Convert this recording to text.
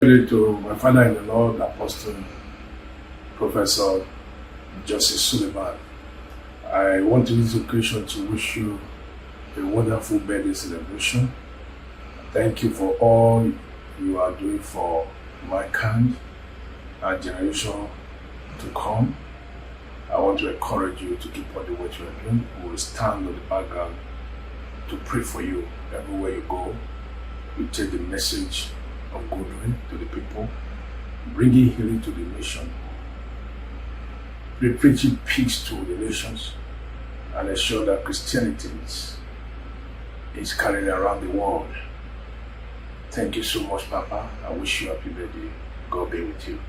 To my father in the Lord, Apostle Professor Justice Suleiman. I want to use this occasion to wish you a wonderful birthday celebration. Thank you for all you are doing for mankind and generation to come. I want to encourage you to keep on the what you are doing. We will stand on the background to pray for you everywhere you go. We take the message of goodwill to the people, bringing healing to the nation, preaching peace to the nations, and ensure that Christianity is carried around the world. Thank you so much, Papa. I wish you a happy birthday. God be with you.